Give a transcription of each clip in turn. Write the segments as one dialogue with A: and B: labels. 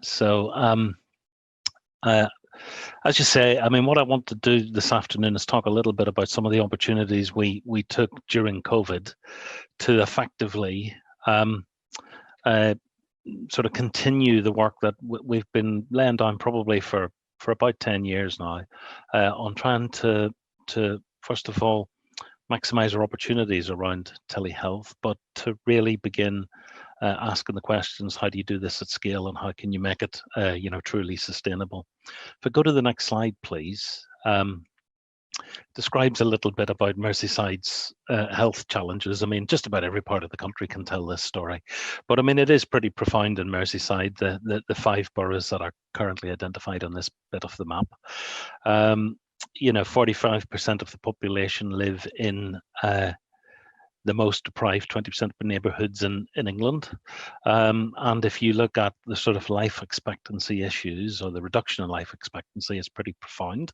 A: So, uh, as you say, I mean, what I want to do this afternoon is talk a little bit about some of the opportunities we took during COVID to effectively uh, sort of continue the work that we've been laying down probably for about 10 years now, on trying to first of all maximize our opportunities around telehealth, but to really begin asking the questions: how do you do this at scale, and how can you make it, truly sustainable? If we go to the next slide, please. Describes a little bit about Merseyside's health challenges. I mean, just about every part of the country can tell this story, but I mean, it is pretty profound in Merseyside, the 5 boroughs that are currently identified on this bit of the map. 45% of the population live in the most deprived 20% of the neighbourhoods in England. And if you look at the sort of life expectancy issues, or the reduction in life expectancy, is pretty profound.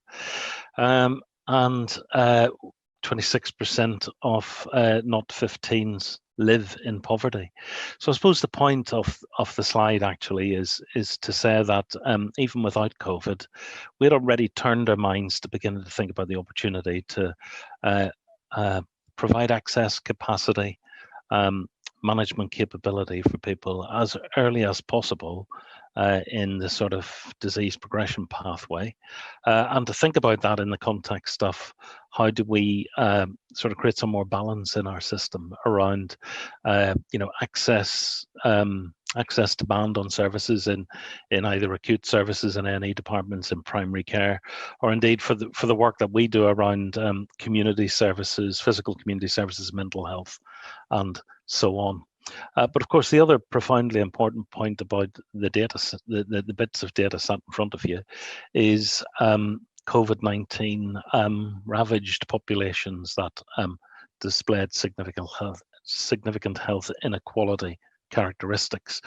A: And 26% of not 15s live in poverty. So I suppose the point of the slide actually is to say that even without COVID, we had already turned our minds to begin to think about the opportunity to provide access, capacity, management capability for people as early as possible in the sort of disease progression pathway, and to think about that in the context of how do we sort of create some more balance in our system around access demand on services in either acute services and A&E departments in primary care, or indeed for the work that we do around community services, physical community services, mental health, and so on. But of course, the other profoundly important point about the data, the bits of data sat in front of you, is COVID-19 ravaged populations that displayed significant health inequality characteristics.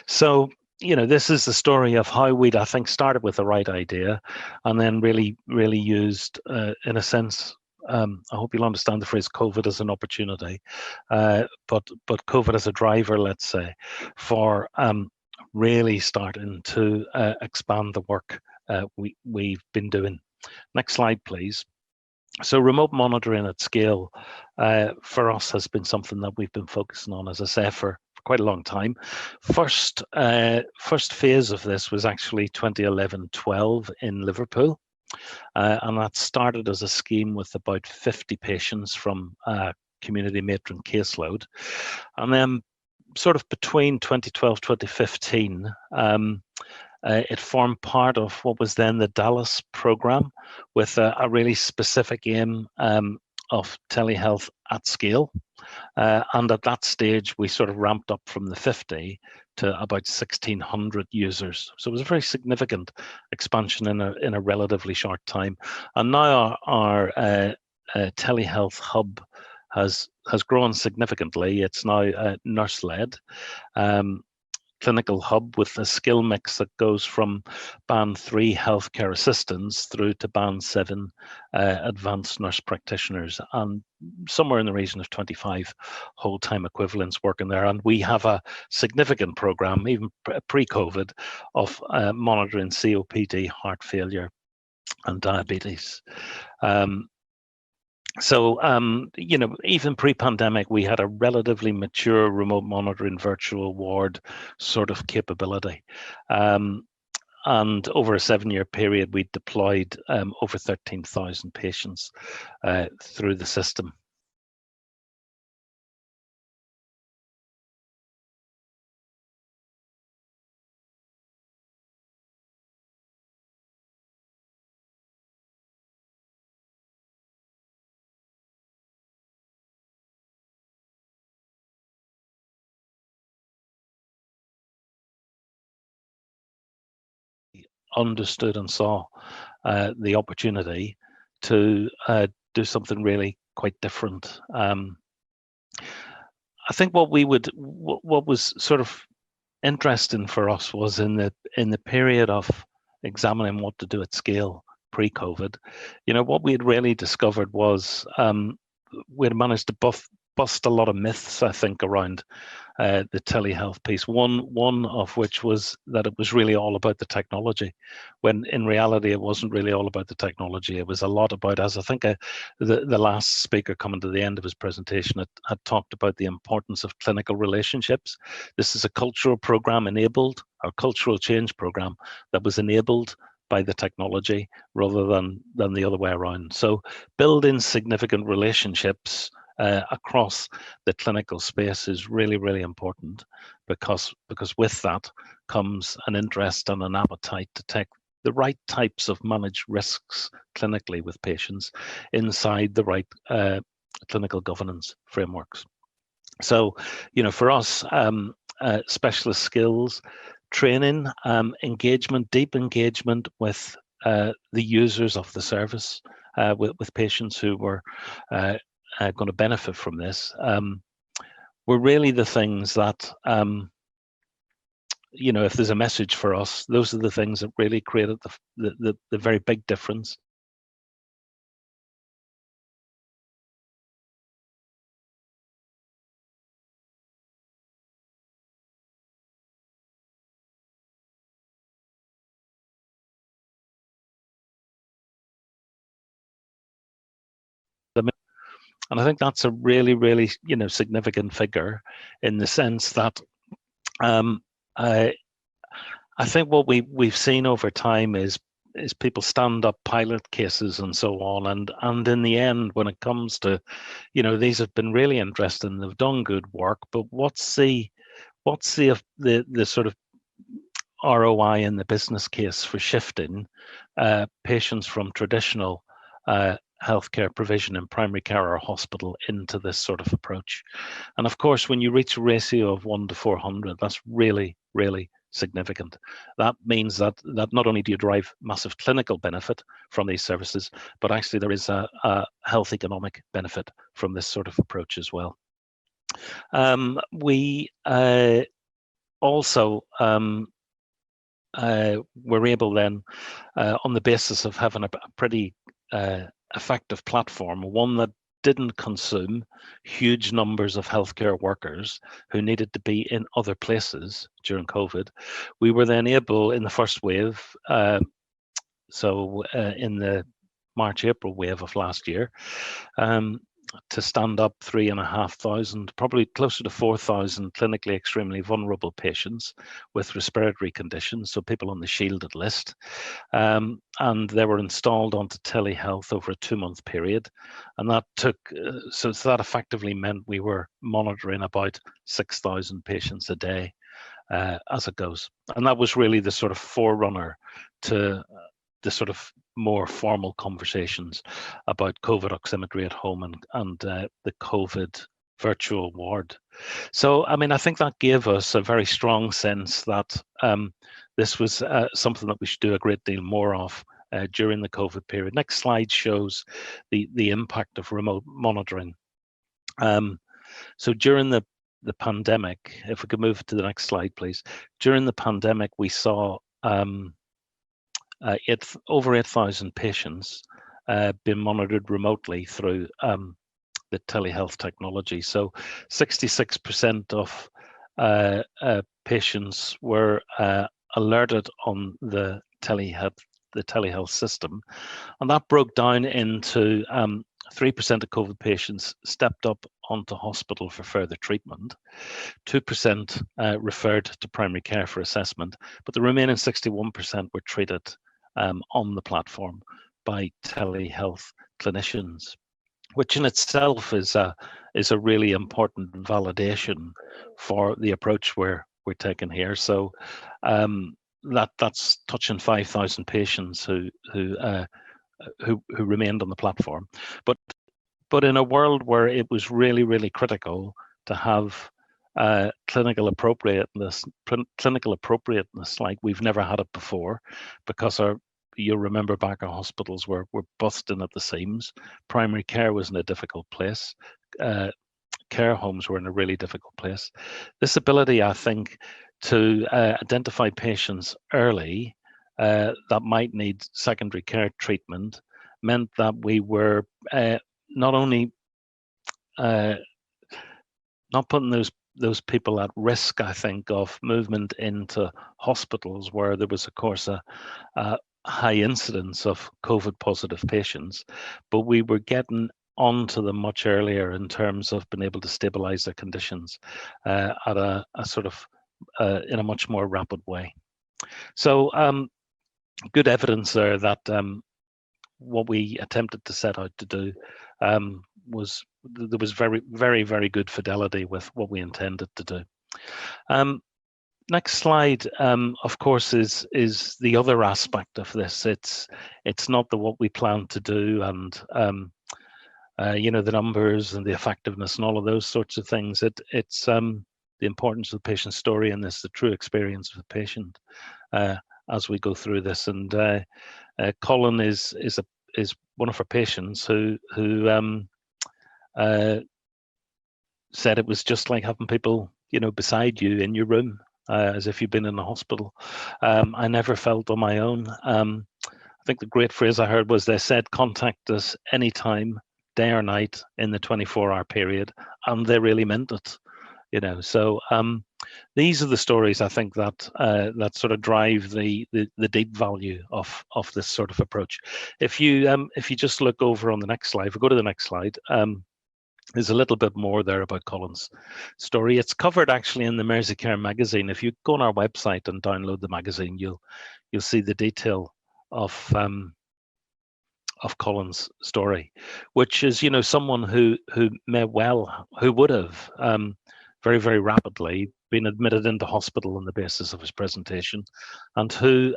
A: So, this is the story of how we'd, I think, started with the right idea, and then really used, in a sense, I hope you'll understand the phrase COVID as an opportunity, but COVID as a driver, let's say, for really starting to expand the work we've been doing. Next slide, please. So remote monitoring at scale for us has been something that we've been focusing on, as I say, for quite a long time. First phase of this was actually 2011-12 in Liverpool. And that started as a scheme with about 50 patients from community matron caseload. And then sort of between 2012-2015, it formed part of what was then the Dallas program, with a really specific aim of telehealth at scale. And at that stage, we sort of ramped up from the 50 to about 1,600 users. So it was a very significant expansion in a relatively short time. And now our telehealth hub has grown significantly. It's now nurse-led. Clinical hub with a skill mix that goes from band 3 healthcare assistants through to band 7 advanced nurse practitioners, and somewhere in the region of 25 whole-time equivalents working there. And we have a significant program, even pre-COVID, of monitoring COPD, heart failure, and diabetes. So, even pre-pandemic, we had a relatively mature remote monitoring virtual ward sort of capability. And over a 7-year period, we deployed over 13,000 patients through the system. Understood and saw the opportunity to do something really quite different. I think what was sort of interesting for us was in the period of examining what to do at scale pre-COVID. What we had really discovered was we had managed to bust a lot of myths, I think, around the telehealth piece. One of which was that it was really all about the technology, when in reality it wasn't really all about the technology. It was a lot about, as I think the last speaker coming to the end of his presentation had talked about, the importance of clinical relationships. This is a cultural program enabled, or cultural change program that was enabled by the technology rather than the other way around. So building significant relationships across the clinical space is really, really important, because with that comes an interest and an appetite to take the right types of managed risks clinically with patients inside the right clinical governance frameworks. So, for us, specialist skills, training, engagement, deep engagement with the users of the service, with patients who were going to benefit from this, were really the things that, if there's a message for us, those are the things that really created the very big difference. And I think that's a really, really, significant figure, in the sense that I think what we've seen over time is people stand up pilot cases and so on, and in the end, when it comes to, these have been really interesting, they've done good work, but what's the sort of ROI in the business case for shifting patients from traditional healthcare provision in primary care or hospital into this sort of approach? And of course, when you reach a ratio of 1 to 400, that's really, really significant. That means that not only do you derive massive clinical benefit from these services, but actually there is a health economic benefit from this sort of approach as well. We also were able then, on the basis of having a pretty effective platform, one that didn't consume huge numbers of healthcare workers who needed to be in other places during COVID, we were then able, in the first wave, in the March-April wave of last year, to stand up 3,500, probably closer to 4,000 clinically extremely vulnerable patients with respiratory conditions, so people on the shielded list. And they were installed onto telehealth over a 2-month period. And that took, so that effectively meant we were monitoring about 6,000 patients a day as it goes. And that was really the sort of forerunner to the sort of more formal conversations about COVID oximetry at home and the COVID virtual ward. So, I mean, I think that gave us a very strong sense that this was something that we should do a great deal more of during the COVID period. Next slide shows the impact of remote monitoring. So during the pandemic, if we could move to the next slide, please. During the pandemic, we saw over 8,000 patients being monitored remotely through the telehealth technology. So 66% of patients were alerted on the telehealth system, and that broke down into 3% of COVID patients stepped up onto hospital for further treatment, 2% referred to primary care for assessment, but the remaining 61% were treated on the platform by telehealth clinicians, which in itself is a really important validation for the approach we're taking here. So that's touching 5,000 patients who remained on the platform, but in a world where it was really, really critical to have clinical appropriateness like we've never had it before, because you'll remember back, our hospitals were busting at the seams. Primary care was in a difficult place. Care homes were in a really difficult place. This ability, I think, to identify patients early that might need secondary care treatment meant that we were not only not putting those people at risk, I think, of movement into hospitals where there was, of course, a high incidence of COVID positive patients, but we were getting onto them much earlier in terms of being able to stabilize their conditions at a sort of in a much more rapid way. So good evidence there that what we attempted to set out to do was there was very, very, very good fidelity with what we intended to do. Next slide, of course, is the other aspect of this. It's not what we plan to do, and the numbers and the effectiveness and all of those sorts of things. It's the importance of the patient story and this, the true experience of the patient as we go through this. And Colin is one of our patients who said it was just like having people, beside you in your room, as if you've been in a hospital. I never felt on my own. I think the great phrase I heard was, they said, contact us anytime, day or night, in the 24-hour period, and they really meant it. So these are the stories, I think, that that sort of drive the deep value of this sort of approach. If you just look over on the next slide, if we go to the next slide, there's a little bit more there about Colin's story. It's covered actually in the Merseyside magazine. If you go on our website and download the magazine, you'll see the detail of Colin's story, which is, someone who would have very, very rapidly been admitted into hospital on the basis of his presentation, and who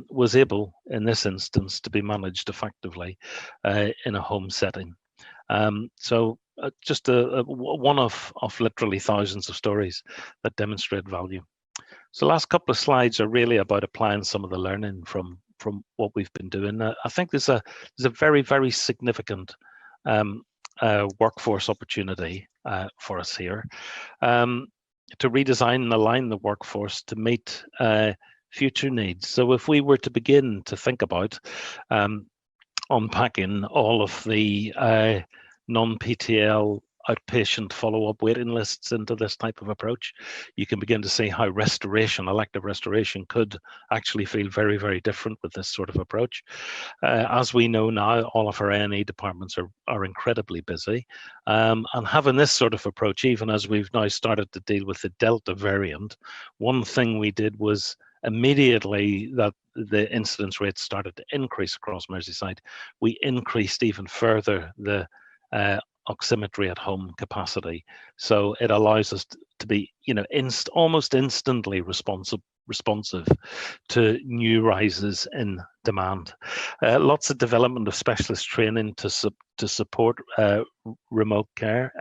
A: was able, in this instance, to be managed effectively in a home setting. So just one of literally thousands of stories that demonstrate value. So the last couple of slides are really about applying some of the learning from what we've been doing. I think there's a very, very significant workforce opportunity for us here to redesign and align the workforce to meet future needs. So if we were to begin to think about unpacking all of the non-PTL outpatient follow-up waiting lists into this type of approach, you can begin to see how elective restoration could actually feel very, very different with this sort of approach. As we know now, all of our A&E departments are incredibly busy, and having this sort of approach, even as we've now started to deal with the Delta variant, one thing we did was immediately that the incidence rates started to increase across Merseyside, we increased even further the oximetry at home capacity. So it allows us to be, almost instantly responsive to new rises in demand. Lots of development of specialist training to support remote care.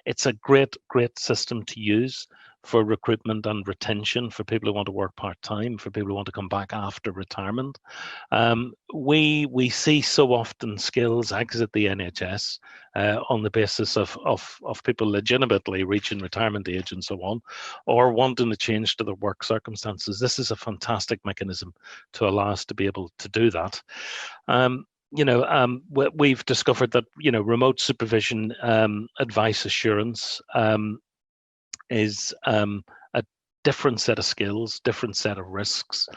A: It's a great system to use for recruitment and retention, for people who want to work part-time, for people who want to come back after retirement. We see so often skills exit the NHS on the basis of people legitimately reaching retirement age and so on, or wanting to change to their work circumstances. This is a fantastic mechanism to allow us to be able to do that. We've discovered that, remote supervision, advice assurance, is a different set of skills, different set of risks,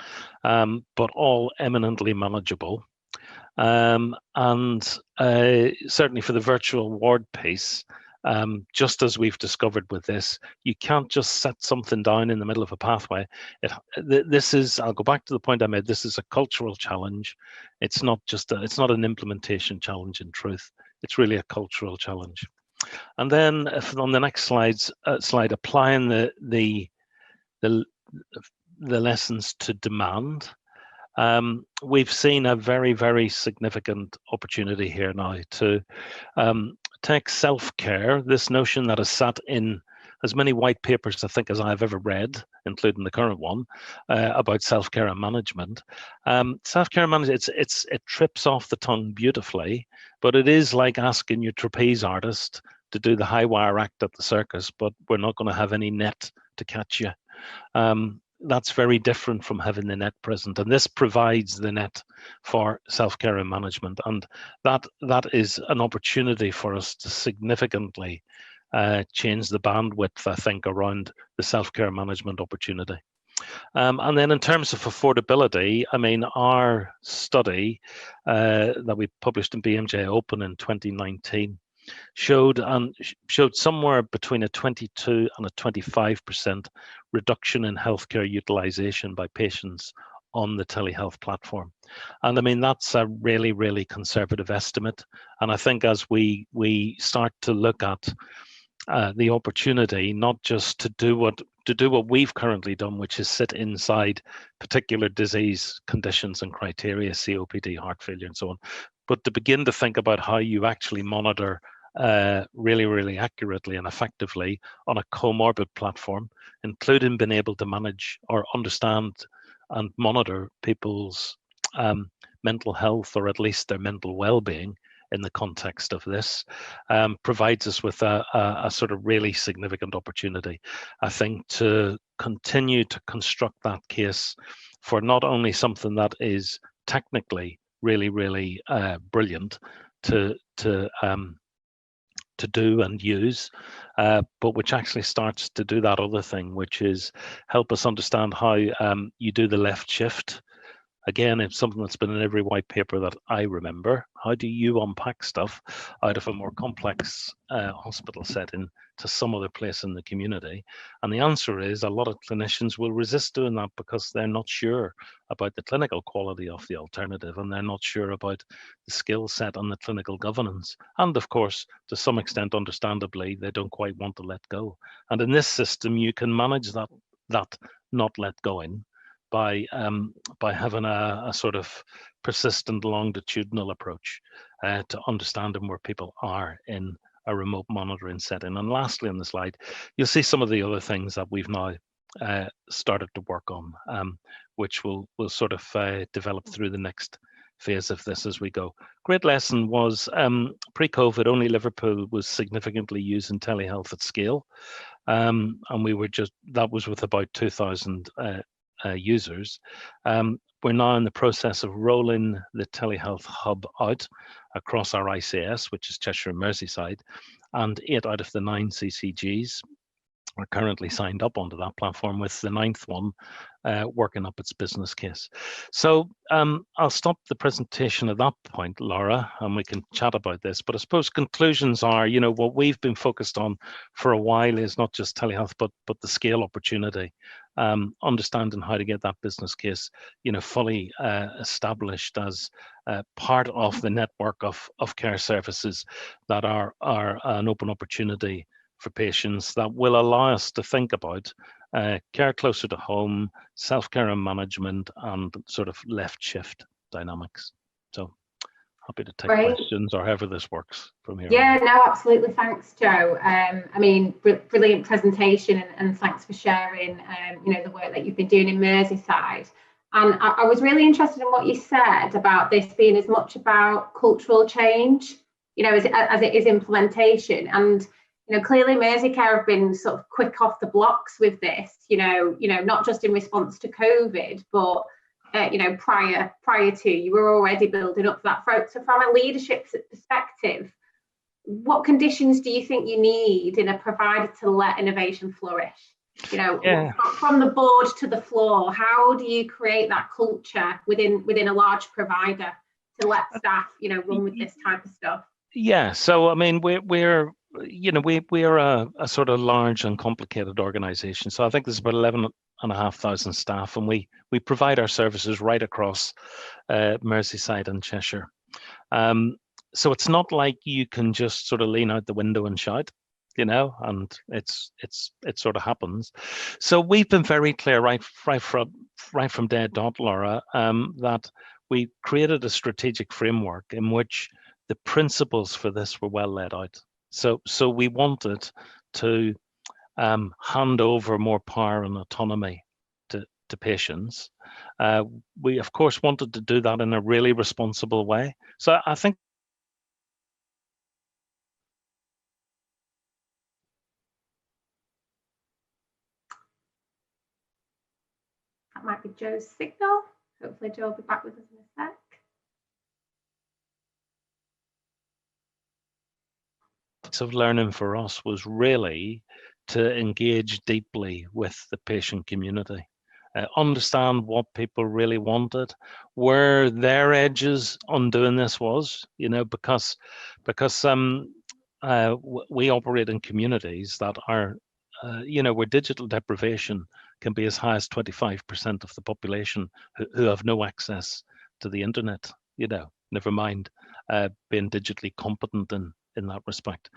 A: but all eminently manageable. And certainly for the virtual ward piece, just as we've discovered with this, you can't just set something down in the middle of a pathway. This is, I'll go back to the point I made, this is a cultural challenge. It's not an implementation challenge in truth. It's really a cultural challenge. And then on the next slide, applying the lessons to demand. We've seen a very, very significant opportunity here now to take self-care, this notion that has sat in as many white papers, I think, as I've ever read, including the current one, about self-care and management. Self-care and management, it trips off the tongue beautifully, but it is like asking your trapeze artist to do the high wire act at the circus, but we're not going to have any net to catch you. That's very different from having the net present, and this provides the net for self-care and management, and that is an opportunity for us to significantly change the bandwidth, I think, around the self-care management opportunity. And then in terms of affordability, I mean, our study that we published in BMJ Open in 2019 showed somewhere between a 22 and a 25% reduction in healthcare utilization by patients on the telehealth platform. And I mean, that's a really, really conservative estimate. And I think as we start to look at the opportunity, not just to do what we've currently done, which is sit inside particular disease conditions and criteria, COPD, heart failure, and so on, but to begin to think about how you actually monitor really, really accurately and effectively on a comorbid platform, including being able to manage or understand and monitor people's mental health, or at least their mental well-being in the context of this, provides us with a sort of really significant opportunity, I think, to continue to construct that case for not only something that is technically really, really brilliant to do and use, but which actually starts to do that other thing, which is help us understand how you do the left shift. Again, it's something that's been in every white paper that I remember. How do you unpack stuff out of a more complex hospital setting to some other place in the community? And the answer is a lot of clinicians will resist doing that because they're not sure about the clinical quality of the alternative, and they're not sure about the skill set and the clinical governance. And of course, to some extent, understandably, they don't quite want to let go. And in this system, you can manage that not let going by having a sort of persistent longitudinal approach to understanding where people are in a remote monitoring setting. And lastly on the slide, you'll see some of the other things that we've now started to work on, which will sort of develop through the next phase of this as we go. Great lesson was pre-COVID, only Liverpool was significantly using telehealth at scale. And that was with about 2,000 users. We're now in the process of rolling the telehealth hub out across our ICS, which is Cheshire and Merseyside, and 8 out of the 9 CCGs are currently signed up onto that platform, with the 9th one working up its business case. So I'll stop the presentation at that point, Laura, and we can chat about this. But I suppose conclusions are, what we've been focused on for a while is not just telehealth, but the scale opportunity, understanding how to get that business case, fully established as part of the network of care services that are an open opportunity for patients, that will allow us to think about care closer to home, self-care and management, and sort of left shift dynamics. So happy to take questions or however this works from here.
B: Yeah, no, absolutely. Thanks, Joe. I mean, brilliant presentation, and thanks for sharing, the work that you've been doing in Merseyside. And I was really interested in what you said about this being as much about cultural change, as it is implementation. And clearly Merseycare have been sort of quick off the blocks with this, not just in response to COVID, but prior to, you were already building up that. So from a leadership perspective, what conditions do you think you need in a provider to let innovation flourish? From the board to the floor, how do you create that culture within a large provider to let staff, run with this type of stuff?
A: Yeah, so I mean, we're a sort of large and complicated organization. So I think there's about 11,500 staff, and we provide our services right across Merseyside and Cheshire. So it's not like you can just sort of lean out the window and shout, and it sort of happens. So we've been very clear right from day dot, Laura, that we created a strategic framework in which the principles for this were well laid out. So we wanted to hand over more power and autonomy to patients. We, of course, wanted to do that in a really responsible way. So I think
B: that might be Joe's signal. Hopefully Joe will be back with us in a sec.
A: of learning for us was really to engage deeply with the patient community, understand what people really wanted, where their edges on doing this was, because we operate in communities that are, where digital deprivation can be as high as 25% of the population who have no access to the internet, never mind being digitally competent in that respect.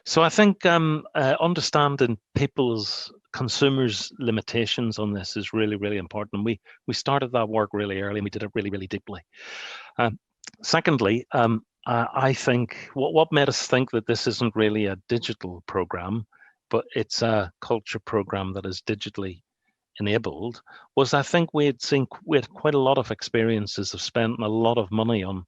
A: So I think understanding consumers' limitations on this is really, really important. We started that work really early, and we did it really, really deeply. Secondly, I think what made us think that this isn't really a digital program, but it's a culture program that is digitally enabled, was I think we had quite a lot of experiences of spending a lot of money on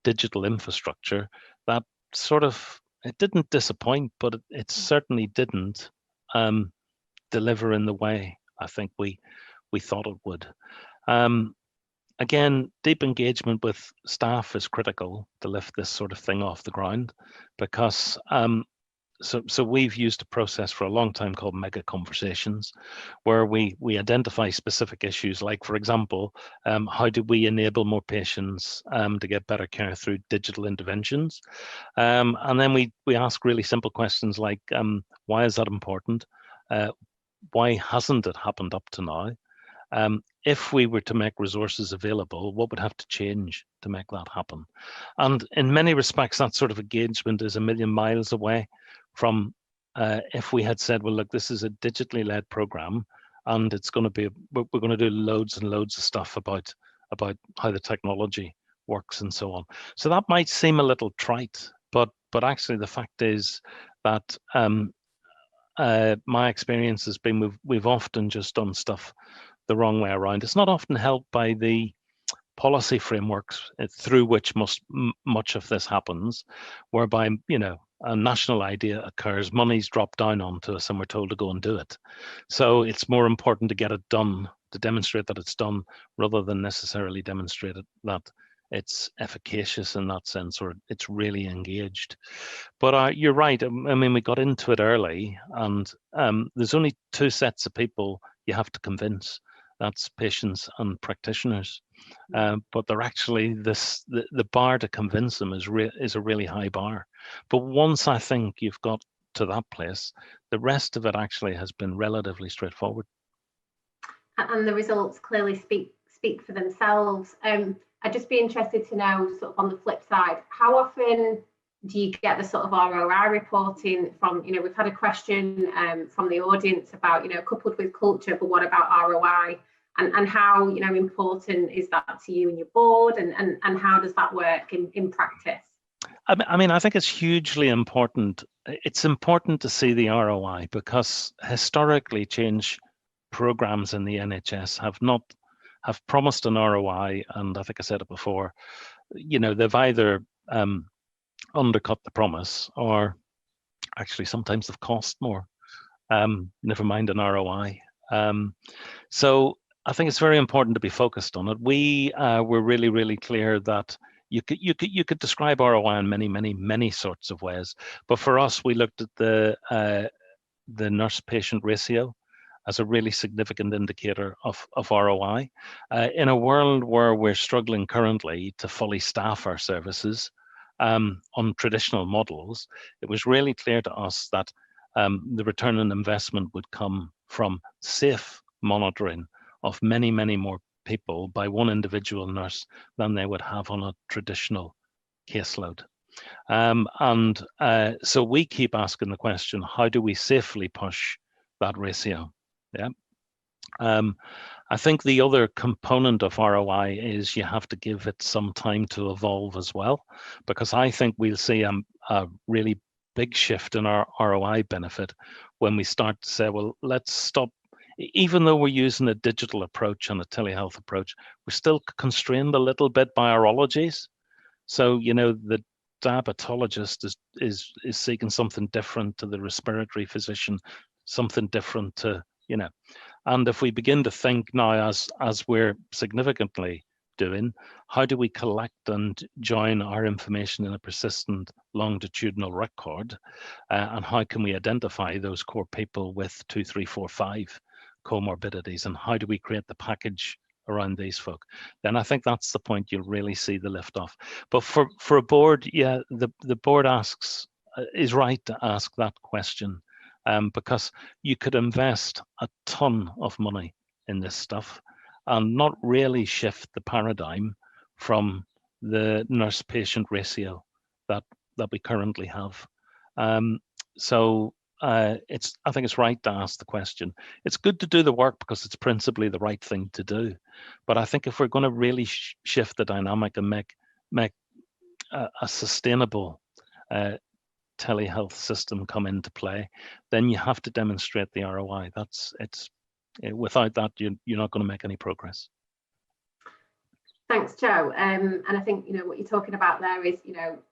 A: digital infrastructure that sort of, it didn't disappoint, but it certainly didn't deliver in the way I think we thought it would. Again, deep engagement with staff is critical to lift this sort of thing off the ground, because so we've used a process for a long time called mega conversations, where we identify specific issues, like, for example, how do we enable more patients to get better care through digital interventions? And then we ask really simple questions like, why is that important? Why hasn't it happened up to now? If we were to make resources available, what would have to change to make that happen? And in many respects, that sort of engagement is a million miles away from if we had said, well, look, this is a digitally led program, and it's going to be, we're going to do loads and loads of stuff about how the technology works and so on. So that might seem a little trite, but actually the fact is that my experience has been we've often just done stuff the wrong way around. It's not often helped by the policy frameworks through which much of this happens, whereby, a national idea occurs, money's dropped down onto us, and we're told to go and do it. So it's more important to get it done, to demonstrate that it's done, rather than necessarily demonstrate that it's efficacious in that sense, or it's really engaged. But you're right. I mean, we got into it early, and there's only two sets of people you have to convince. That's patients and practitioners. But they're actually the bar to convince them is a really high bar. But once I think you've got to that place, the rest of it actually has been relatively straightforward.
B: And the results clearly speak for themselves. I'd just be interested to know, sort of on the flip side, how often do you get the sort of ROI reporting from, we've had a question from the audience about, coupled with culture, but what about ROI? And how, important is that to you and your board, and how does that work in practice?
A: I mean, I think it's hugely important. It's important to see the ROI, because historically change programs in the NHS have promised an ROI, and I think I said it before, they've either undercut the promise, or actually sometimes they've cost more, never mind an ROI. So I think it's very important to be focused on it. We were really, really clear that you could describe ROI in many sorts of ways. But for us, we looked at the nurse-patient ratio as a really significant indicator of ROI. In a world where we're struggling currently to fully staff our services on traditional models, it was really clear to us that the return on investment would come from safe monitoring of many more people by one individual nurse than they would have on a traditional caseload. So we keep asking the question, how do we safely push that ratio? Yeah. I think the other component of ROI is you have to give it some time to evolve as well, because I think we'll see a really big shift in our ROI benefit when we start to say, well, let's stop. Even though we're using a digital approach and a telehealth approach, we're still constrained a little bit by our ologies. So, the diabetologist is seeking something different to the respiratory physician, something different to, and if we begin to think now as we're significantly doing? How do we collect and join our information in a persistent longitudinal record? And how can we identify those core people with 2, 3, 4, 5 comorbidities? And how do we create the package around these folk? Then I think that's the point you'll really see the lift off. But for a board, yeah, the board is right to ask that question, because you could invest a ton of money in this stuff and not really shift the paradigm from the nurse-patient ratio that we currently have. I think it's right to ask the question. It's good to do the work because it's principally the right thing to do. But I think if we're going to really shift the dynamic and make a sustainable telehealth system come into play, then you have to demonstrate the ROI. Without that, you're not going to make any progress.
B: Thanks, Joe. And I think what you're talking about there is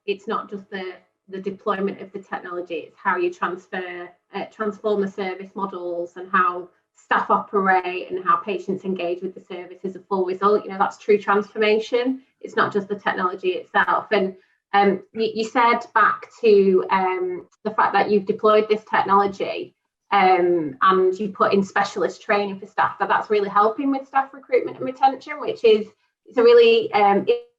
B: it's not just the deployment of the technology, it's how you transform the service models and how staff operate and how patients engage with the service as a full result. That's true transformation. It's not just the technology itself. And you said back to the fact that you've deployed this technology and you put in specialist training for staff, that's really helping with staff recruitment and retention, which is a really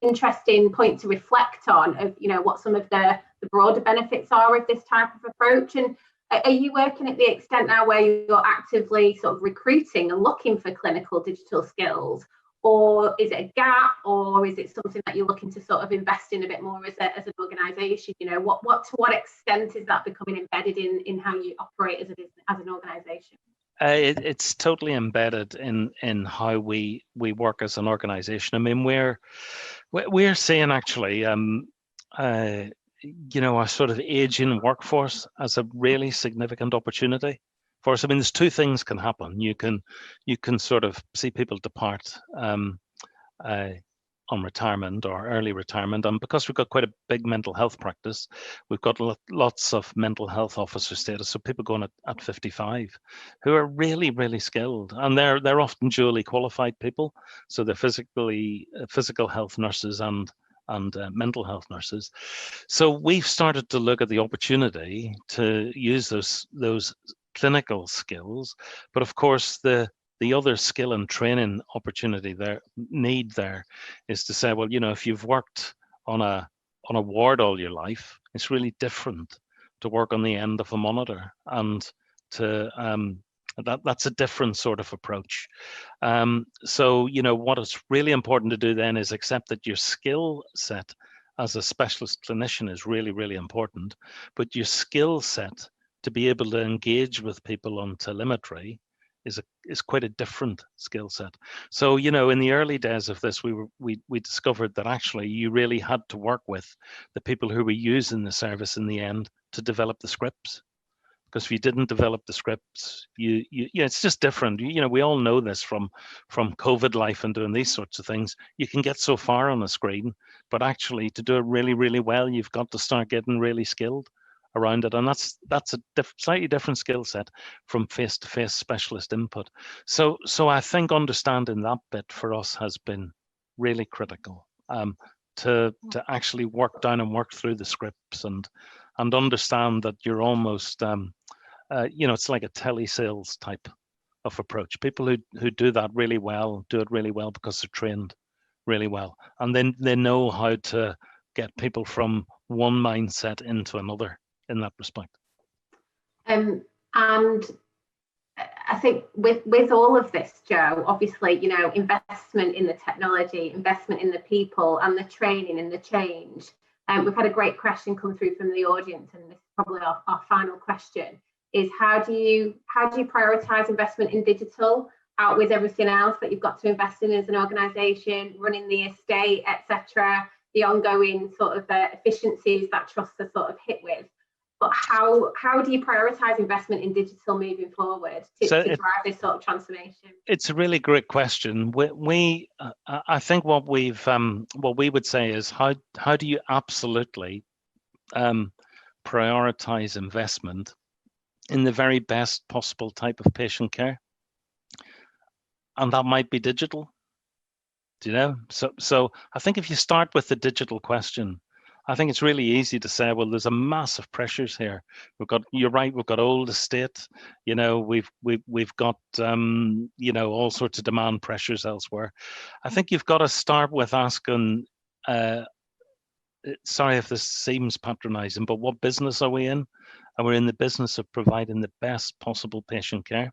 B: interesting point to reflect on of what some of the broader benefits are of this type of approach. And are you working at the extent now where you're actively sort of recruiting and looking for clinical digital skills, or is it a gap, or is it something that you're looking to sort of invest in a bit more as an organisation? To what extent is that becoming embedded in how you operate as a business, as an organisation?
A: It's totally embedded in how we work as an organisation. I mean, we're seeing actually a sort of aging workforce as a really significant opportunity for us. I mean, there's two things can happen. You can sort of see people depart on retirement or early retirement, and because we've got quite a big mental health practice, we've got lots of mental health officer status, so people going at 55 who are really, really skilled, and they're often dually qualified people, so they're physical health nurses and mental health nurses. So we've started to look at the opportunity to use those clinical skills, but of course the other skill and training opportunity there is to say, well, if you've worked on a ward all your life, it's really different to work on the end of a monitor, and that's a different sort of approach. So what is really important to do then is accept that your skill set as a specialist clinician is really, really important, but your skill set to be able to engage with people on telemetry is quite a different skill set. So in the early days of this, we discovered that actually you really had to work with the people who were using the service in the end to develop the scripts, because if you didn't develop the scripts, it's just different. We all know this from COVID life and doing these sorts of things. You can get so far on a screen, but actually to do it really, really well, you've got to start getting really skilled around it, and that's a slightly different skill set from face-to-face specialist input. So I think understanding that bit for us has been really critical, to actually work down and work through the scripts and understand that you're almost it's like a telesales type of approach. People who do that really well do it really well because they're trained really well, and then they know how to get people from one mindset into another in that respect.
B: And I think with all of this, Joe, obviously, investment in the technology, investment in the people, and the training and the change. We've had a great question come through from the audience, and this is probably our final question: is how do you prioritise investment in digital out with everything else that you've got to invest in as an organisation, running the estate, etc., the ongoing sort of efficiencies that trusts are sort of hit with? But how do you prioritise investment in digital moving forward to drive this sort of transformation? It's
A: a really great question. I think what we would say is how do you absolutely prioritise investment in the very best possible type of patient care, and that might be digital. Do you know? So I think if you start with the digital question, I think it's really easy to say, well, there's a massive pressures here. You're right, we've got old estate, we've got all sorts of demand pressures elsewhere. I think you've got to start with asking, sorry if this seems patronizing, but what business are we in? And we're in the business of providing the best possible patient care.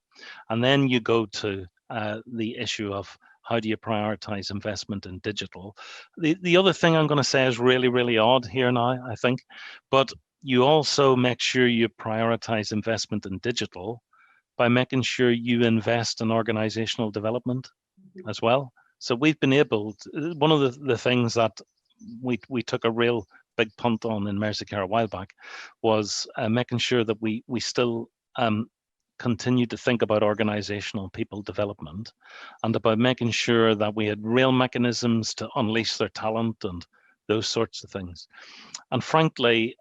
A: And then you go to the issue of how do you prioritize investment in digital. The other thing I'm going to say is really, really odd here now, I think, but you also make sure you prioritize investment in digital by making sure you invest in organizational development as well. So we've been able to, one of the things that we took a real big punt on in Merseyside a while back was making sure that we still continue to think about organizational people development and about making sure that we had real mechanisms to unleash their talent and those sorts of things. And frankly,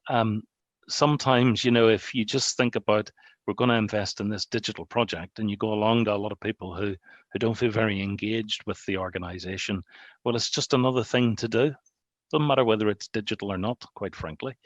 A: sometimes, if you just think about we're going to invest in this digital project and you go along to a lot of people who don't feel very engaged with the organization, well, it's just another thing to do. Doesn't matter whether it's digital or not, quite frankly.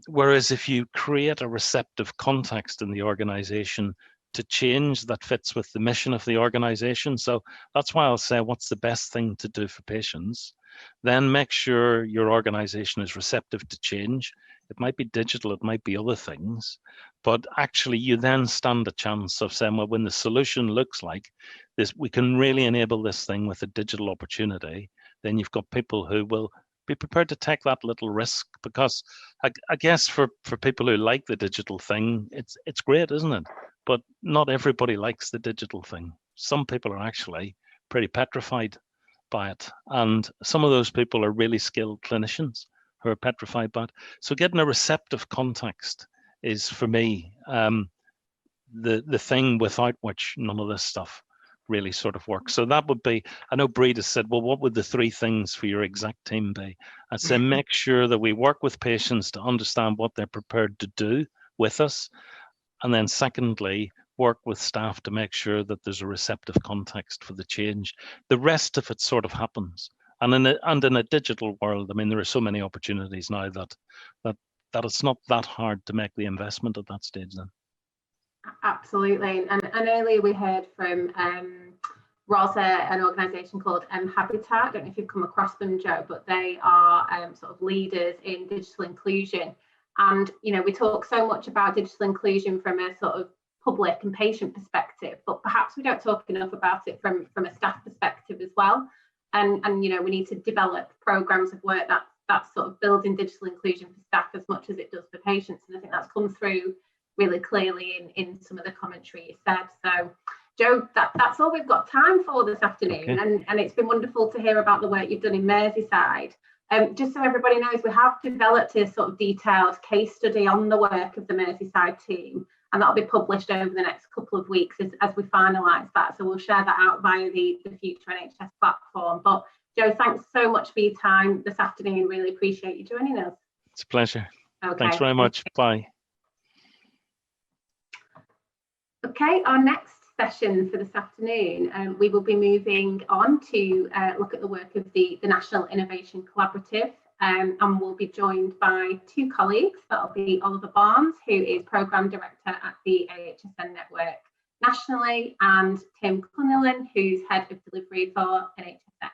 A: Whereas if you create a receptive context in the organization to change that fits with the mission of the organization, so that's why I'll say what's the best thing to do for patients, then make sure your organization is receptive to change. It might be digital, it might be other things, but actually you then stand a chance of saying, well, when the solution looks like this, we can really enable this thing with a digital opportunity, then you've got people who will be prepared to take that little risk, because I guess for people who like the digital thing, it's great, isn't it? But not everybody likes the digital thing. Some people are actually pretty petrified by it. And some of those people are really skilled clinicians who are petrified by it. So getting a receptive context is, for me, the thing without which none of this stuff really sort of works. So that would be, I know Breed has said, well, what would the 3 things for your exact team be? I'd say make sure that we work with patients to understand what they're prepared to do with us. And then secondly, work with staff to make sure that there's a receptive context for the change. The rest of it sort of happens. And in a digital world, I mean, there are so many opportunities now that it's not that hard to make the investment at that stage then.
B: Absolutely. And earlier we heard from Rosa, an organisation called Habitat. I don't know if you've come across them, Joe, but they are sort of leaders in digital inclusion. And, we talk so much about digital inclusion from a sort of public and patient perspective, but perhaps we don't talk enough about it from a staff perspective as well. And we need to develop programmes of work that's sort of building digital inclusion for staff as much as it does for patients. And I think that's come through really clearly in some of the commentary you said. So, Joe, that's all we've got time for this afternoon. Okay. And it's been wonderful to hear about the work you've done in Merseyside. Just so everybody knows, we have developed a sort of detailed case study on the work of the Merseyside team, and that'll be published over the next couple of weeks as we finalise that. So we'll share that out via the Future NHS platform. But Joe, thanks so much for your time this afternoon. Really appreciate you joining us.
A: It's a pleasure. Okay. Thanks very much. Bye.
B: Okay, our next session for this afternoon, we will be moving on to look at the work of the National Innovation Collaborative, and we'll be joined by 2 colleagues. That'll be Oliver Barnes, who is Programme Director at the AHSN Network nationally, and Tim Cunillan, who's Head of Delivery for NHSX.